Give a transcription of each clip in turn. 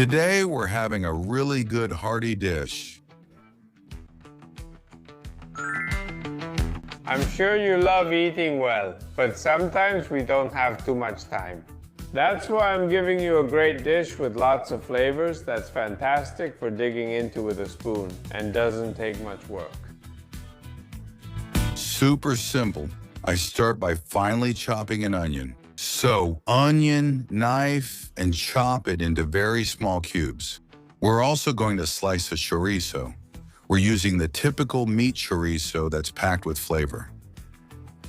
Today we're having a really good hearty dish. I'm sure you love eating well, but sometimes we don't have too much time. That's why I'm giving you a great dish with lots of flavors that's fantastic for digging into with a spoon and doesn't take much work. Super simple. I start by finely chopping an onion. So, onion, knife, and chop it into very small cubes. We're also going to slice a chorizo. We're using the typical meat chorizo that's packed with flavor.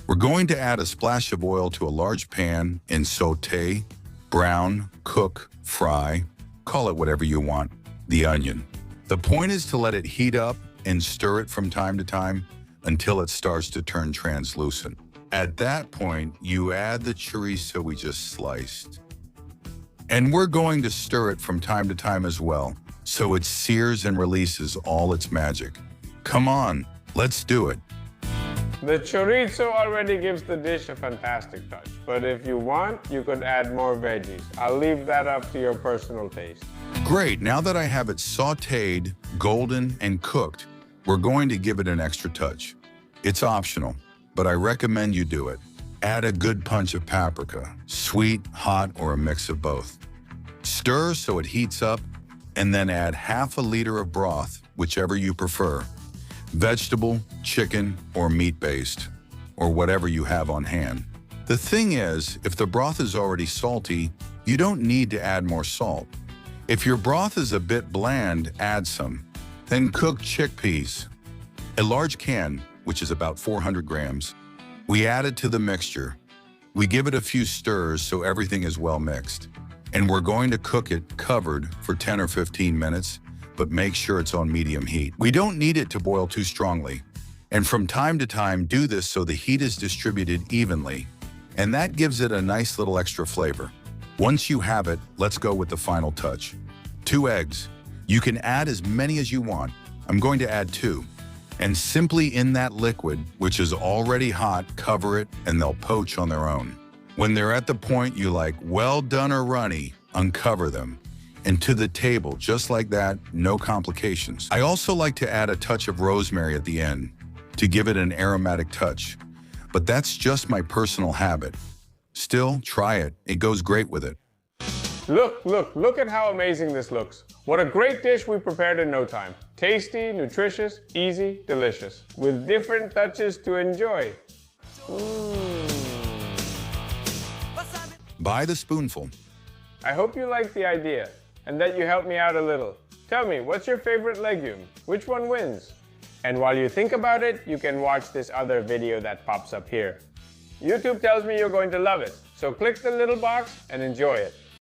We're going to add a splash of oil to a large pan and saute, brown, cook, fry, call it whatever you want, the onion. The point is to let it heat up and stir it from time to time until it starts to turn translucent. At that point, you add the chorizo we just sliced. And we're going to stir it from time to time as well, so it sears and releases all its magic. Come on, let's do it. The chorizo already gives the dish a fantastic touch, but if you want, you could add more veggies. I'll leave that up to your personal taste. Great, now that I have it sauteed, golden, and cooked, we're going to give it an extra touch. It's optional, but I recommend you do it. Add a good punch of paprika, sweet, hot, or a mix of both. Stir so it heats up, and then add half a liter of broth, whichever you prefer. Vegetable, chicken, or meat-based, or whatever you have on hand. The thing is, if the broth is already salty, you don't need to add more salt. If your broth is a bit bland, add some. Then cook chickpeas. A large can, which is about 400 grams, we add it to the mixture. We give it a few stirs so everything is well mixed. And we're going to cook it covered for 10 or 15 minutes, but make sure it's on medium heat. We don't need it to boil too strongly. And from time to time, do this so the heat is distributed evenly. And that gives it a nice little extra flavor. Once you have it, let's go with the final touch. 2 eggs. You can add as many as you want. I'm going to add 2. And simply in that liquid, which is already hot, cover it and they'll poach on their own. When they're at the point you like, well done or runny, uncover them. And to the table, just like that, no complications. I also like to add a touch of rosemary at the end to give it an aromatic touch. But that's just my personal habit. Still, try it. It goes great with it. Look at how amazing this looks. What a great dish we prepared in no time. Tasty, nutritious, easy, delicious, with different touches to enjoy. Buy the spoonful. I hope you like the idea and that you helped me out a little. Tell me, what's your favorite legume? Which one wins? And while you think about it, you can watch this other video that pops up here. YouTube tells me you're going to love it, so click the little box and enjoy it.